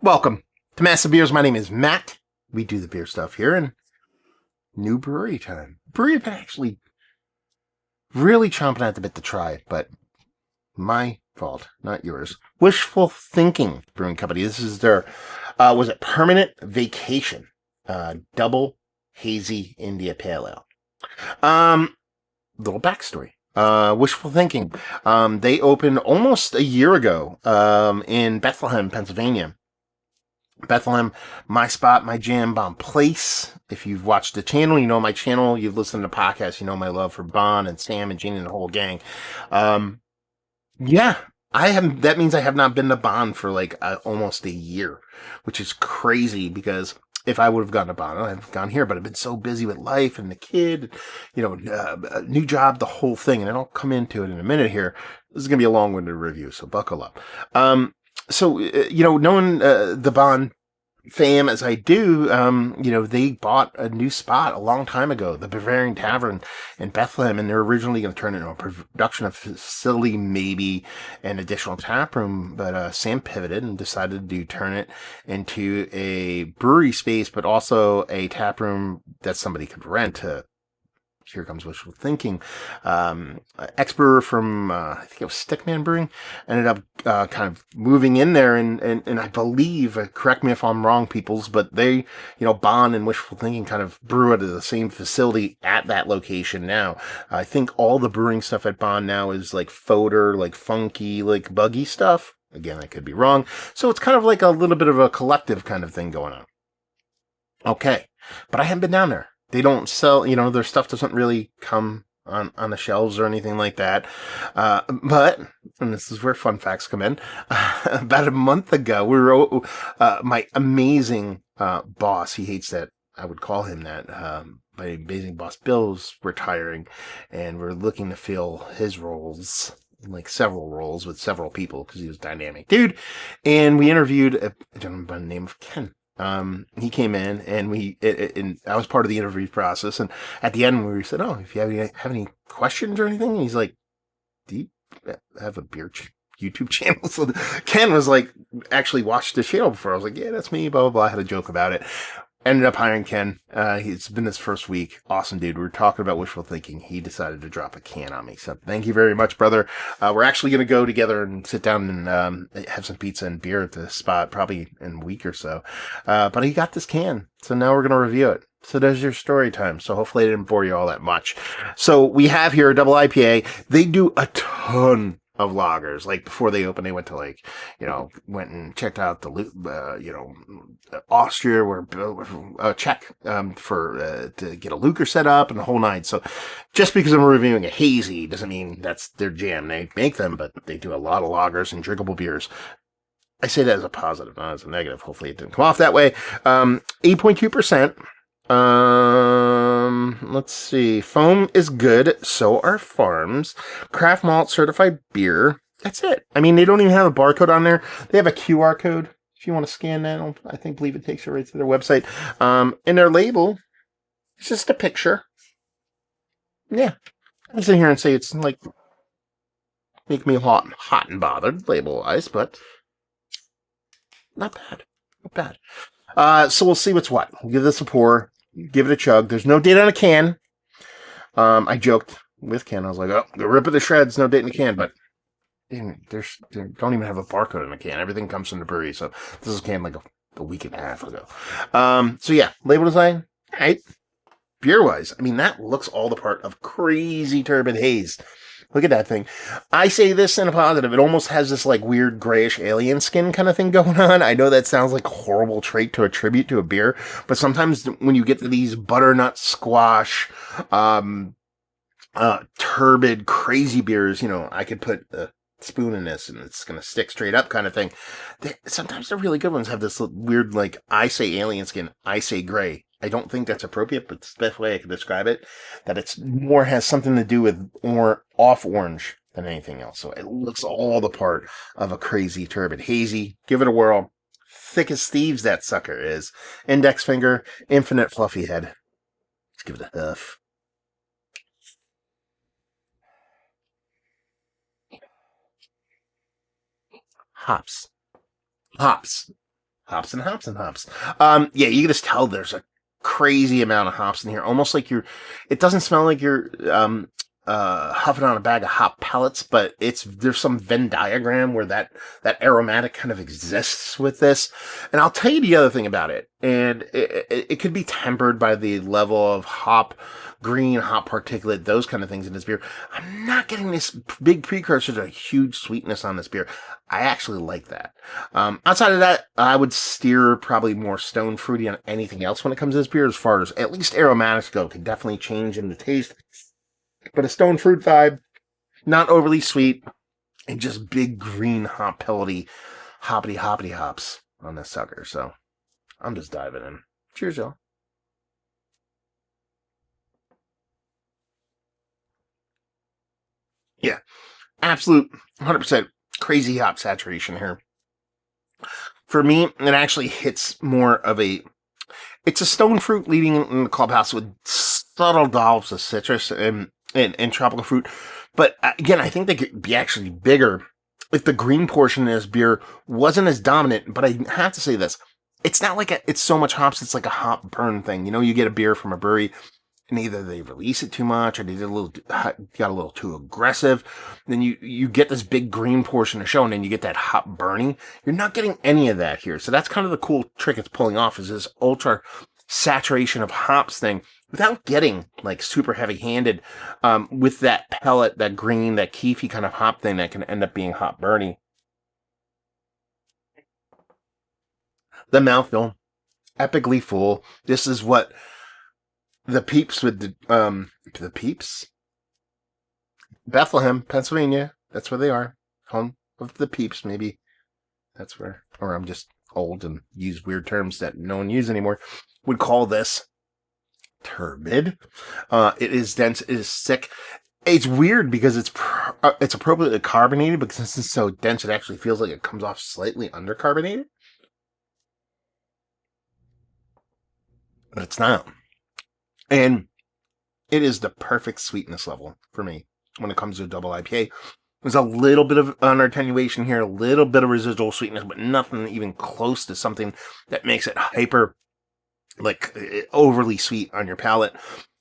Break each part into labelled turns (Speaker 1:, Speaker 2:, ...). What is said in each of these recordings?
Speaker 1: Welcome to Massive Beers. My name is Matt. We do the beer stuff here, and new brewery time. Brewery I've been actually really chomping at the bit to try it, but my fault, not yours. Wishful Thinking Brewing Company. This is their, was it Permanent Vacation? Double Hazy India Pale Ale. Little backstory. Wishful Thinking. They opened almost a year ago in Bethlehem, Pennsylvania. Bethlehem, my spot, my jam, bomb place. If you've watched the channel, you know my channel. You've listened to podcasts, you know my love for Bon and Sam and Gene and the whole gang. Um, yeah, I have. That means I have not been to Bon for like almost a year, which is crazy because if I would have gone to Bon, I'd have gone here. But I've been so busy with life and the kid, new job, the whole thing, and I'll come into it in a minute here. This is gonna be a long-winded review, so buckle up. Knowing the Bon fam as I do, they bought a new spot a long time ago, the Bavarian Tavern in Bethlehem, and they're originally going to turn it into a production facility, maybe an additional tap room. But Sam pivoted and decided to turn it into a brewery space, but also a tap room that somebody could rent to. Here comes wishful thinking. Ex-brewer from, I think it was Stickman Brewing, ended up kind of moving in there, and I believe, correct me if I'm wrong, peoples, but they, Bon and Wishful Thinking kind of brew out of the same facility at that location now. I think all the brewing stuff at Bon now is like fodder, like funky, like buggy stuff. Again, I could be wrong. So it's kind of like a little bit of a collective kind of thing going on. Okay, but I haven't been down there. They don't sell, their stuff doesn't really come on the shelves or anything like that. But, and this is where fun facts come in, about a month ago, my amazing boss, he hates that I would call him that, my amazing boss Bill's retiring, and we're looking to fill his roles, like several roles with several people, because he was a dynamic dude. And we interviewed a gentleman by the name of Ken. He came in and and I was part of the interview process. And at the end, we said, "Oh, if you have any questions or anything," and he's like, "Do you have a YouTube channel?" So Ken was like, actually watched the channel before. I was like, "Yeah, that's me." Blah blah blah. I had a joke about it. Ended up hiring Ken. It's been his first week. Awesome dude. We were talking about wishful thinking. He decided to drop a can on me. So thank you very much, brother. We're actually going to go together and sit down and have some pizza and beer at the spot probably in a week or so. But he got this can. So now we're going to review it. So there's your story time. So hopefully I didn't bore you all that much. So we have here a double IPA. They do a ton of lagers. Like before they opened, they went to went and checked out Austria, where Czech to get a Luker set up and the whole nine. So just because I'm reviewing a hazy doesn't mean that's their jam. They make them, but they do a lot of lagers and drinkable beers. I say that as a positive, not as a negative. Hopefully it didn't come off that way. 8.2%. Let's see. Foam is good. So are farms. Craft malt certified beer. That's it. I mean, they don't even have a barcode on there. They have a QR code. If you want to scan that, believe it takes you right to their website. And their label, it's just a picture. Yeah. I sit here and say it's like, make me hot and bothered, label wise, but not bad. Not bad. So we'll see what's what. We'll give this a pour. Give it a chug. There's no date on a can. I joked with Ken. I was like, "Oh, go rip it to shreds. No date in the can." But they don't even have a barcode in the can. Everything comes from the brewery. So this is a can like a week and a half ago. So yeah, label design. All right. Beer wise, I mean, that looks all the part of crazy turbid haze. Look at that thing. I say this in a positive. It almost has this like weird grayish alien skin kind of thing going on. I know that sounds like a horrible trait to attribute to a beer, but sometimes when you get to these butternut squash, turbid, crazy beers, I could put a spoon in this and it's going to stick straight up kind of thing. Sometimes the really good ones have this weird, like, I say alien skin, I say gray. I don't think that's appropriate, but it's the best way I can describe it. That it's more has something to do with off orange than anything else. So it looks all the part of a crazy turbid hazy. Give it a whirl. Thick as thieves that sucker is. Index finger, infinite fluffy head. Let's give it a huff. Hops. Hops. Hops and hops and hops. Yeah, you can just tell there's a crazy amount of hops in here. Almost like it doesn't smell like you're, huffing on a bag of hop pellets, but there's some Venn diagram where that aromatic kind of exists with this. And I'll tell you the other thing about it, and it could be tempered by the level of green hop particulate, those kind of things in this beer. I'm not getting this big precursor to a huge sweetness on this beer. I actually like that. Outside of that, I would steer probably more stone fruity on anything else when it comes to this beer, as far as at least aromatics go. Could definitely change in the taste. But a stone fruit vibe, not overly sweet, and just big green hop pellety, hoppity hops on this sucker. So I'm just diving in. Cheers, y'all. Yeah, absolute 100% crazy hop saturation here. For me, it actually hits more of it's a stone fruit leading in the clubhouse with subtle dollops of citrus and tropical fruit. But again, I think they could be actually bigger if the green portion of this beer wasn't as dominant. But I have to say this. It's not like it's so much hops, it's like a hop burn thing. You know, you get a beer from a brewery, and either they release it too much or they got a little too aggressive. Then you get this big green portion of show, and then you get that hop burning. You're not getting any of that here. So that's kind of the cool trick it's pulling off, is this ultra saturation of hops thing without getting like super heavy handed, with that pellet, that green, that keefy kind of hop thing that can end up being hop burning. The mouthfeel, epically full. This is what the peeps with the peeps? Bethlehem, Pennsylvania. That's where they are. Home of the peeps, maybe. That's where, or I'm just old and use weird terms that no one uses anymore. Would call this turbid. It is dense. It is thick. It's weird because it's appropriately carbonated, because since it's so dense, it actually feels like it comes off slightly undercarbonated. But it's not. And it is the perfect sweetness level for me when it comes to a double IPA. There's a little bit of attenuation here, a little bit of residual sweetness, but nothing even close to something that makes it hyper, like overly sweet on your palate.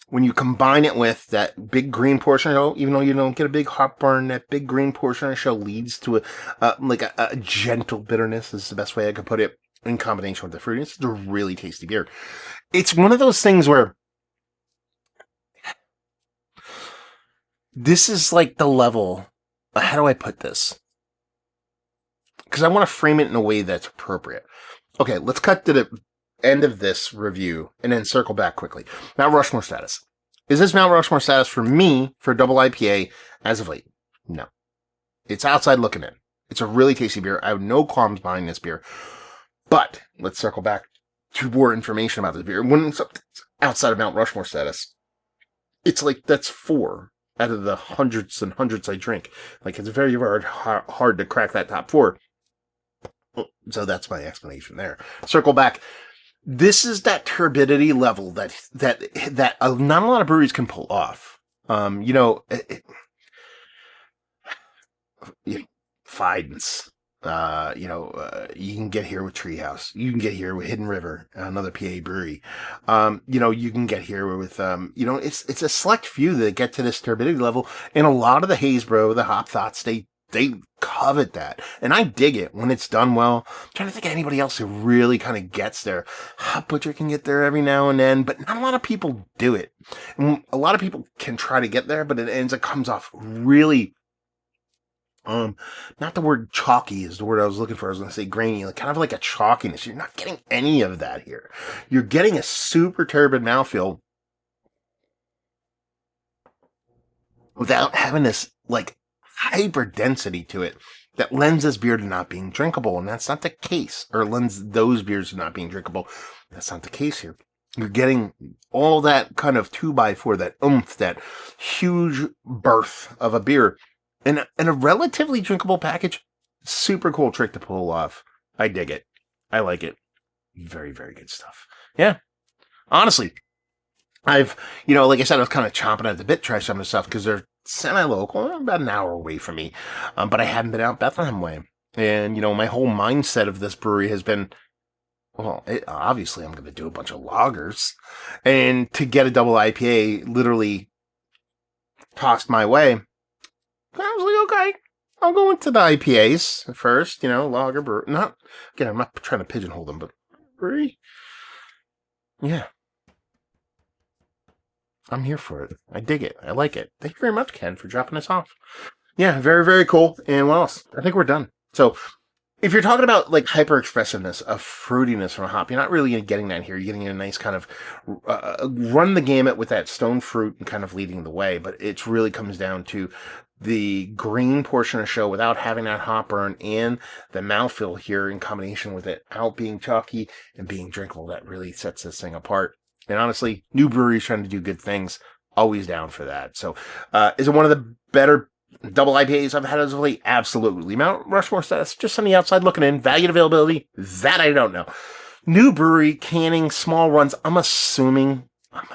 Speaker 1: When you combine it with that big green portion, even though you don't get a big hop burn, that big green portion of the show leads to a gentle bitterness, is the best way I could put it, in combination with the fruit. It's a really tasty beer. It's one of those things where this is like the level. How do I put this? Because I want to frame it in a way that's appropriate. Okay, let's cut to the end of this review and then circle back quickly. Mount Rushmore status. Is this Mount Rushmore status for me for double IPA as of late? No. It's outside looking in. It's a really tasty beer. I have no qualms behind this beer. But let's circle back to more information about this beer. When it's outside of Mount Rushmore status, it's like that's 4 out of the hundreds and hundreds I drink. Like, it's very hard to crack that top 4. So that's my explanation there. Circle back. This is that turbidity level that not a lot of breweries can pull off. Fidens. You can get here with Treehouse. You can get here with Hidden River, another PA brewery. You can get here with, it's a select few that get to this turbidity level. And a lot of the Hazebro, the Hop Thoughts, they covet that. And I dig it when it's done well. I'm trying to think of anybody else who really kind of gets there. Hop Butcher can get there every now and then, but not a lot of people do it. And a lot of people can try to get there, but it comes off really, not the word chalky is the word I was looking for. I was going to say grainy, like kind of like a chalkiness. You're not getting any of that here. You're getting a super turbid mouthfeel without having this like hyper density to it that lends this beer to not being drinkable. And that's not the case, or lends those beers to not being drinkable. That's not the case here. You're getting all that kind of 2x4, that oomph, that huge birth of a beer in a relatively drinkable package. Super cool trick to pull off. I dig it. I like it. Very, very good stuff. Yeah. Honestly, like I said, I was kind of chomping at the bit to try some of the stuff because they're semi-local, about an hour away from me. But I hadn't been out Bethlehem way. And, my whole mindset of this brewery has been, Well, obviously, I'm going to do a bunch of lagers. And to get a double IPA literally tossed my way, I was like, okay, I'll go into the IPAs first, lager, brew. Not, again, I'm not trying to pigeonhole them, but brewery, yeah, I'm here for it. I dig it. I like it. Thank you very much, Ken, for dropping us off. Yeah, very, very cool. And what else? I think we're done. So, if you're talking about like hyper expressiveness of fruitiness from a hop, you're not really getting that here. You're getting a nice kind of run the gamut with that stone fruit and kind of leading the way. But it really comes down to the green portion of the show without having that hop burn and the mouthfeel here in combination with it out being chalky and being drinkable. That really sets this thing apart. And honestly, new breweries trying to do good things, always down for that. So, is it one of the better double IPAs I've had as of late? Absolutely. Mount Rushmore status, just on the outside looking in. Value and availability, that I don't know. New brewery, canning, small runs. I'm assuming, I'm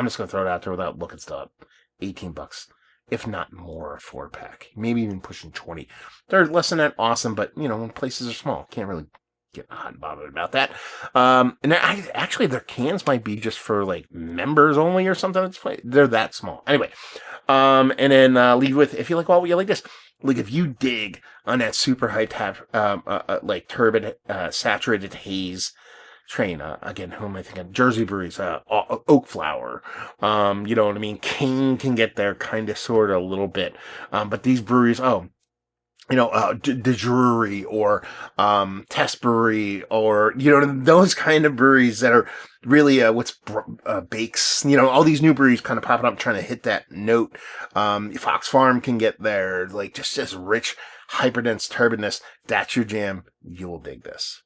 Speaker 1: just going to throw it out there without looking stuff up. $18, if not more, a 4-pack. Maybe even pushing 20. They're less than that, awesome, but, when places are small, can't really get hot and bothered about that. And actually, their cans might be just for, like, members only or something. They're that small. Anyway. And then leave with, if you like, well, you like this. Like, if you dig on that super high tap, like turbid, saturated haze train, again, who am I thinking? Jersey breweries, Oak Flower, you know what I mean? King can get there kind of, sort of, a little bit. But these breweries, De Drury or Test Brewery or those kind of breweries that are really bakes. All these new breweries kind of popping up trying to hit that note. Fox Farm can get there, like just this rich, hyperdense turbidness. That's your jam. You will dig this.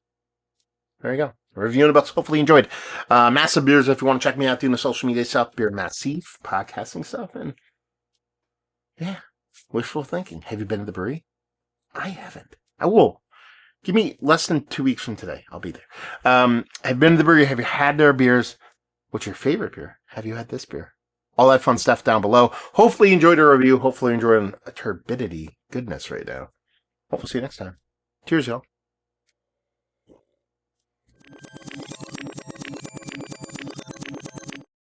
Speaker 1: There you go. Reviewing about, hopefully you enjoyed. Massive Beers, if you want to check me out doing the social media stuff, Beer Massive, podcasting stuff, and yeah, wishful thinking. Have you been to the brewery? I haven't. I will. Give me less than 2 weeks from today. I'll be there. I've been to the brewery. Have you had their beers? What's your favorite beer? Have you had this beer? All that fun stuff down below. Hopefully you enjoyed the review. Hopefully you're enjoying a turbidity goodness right now. Hopefully see you next time. Cheers, y'all.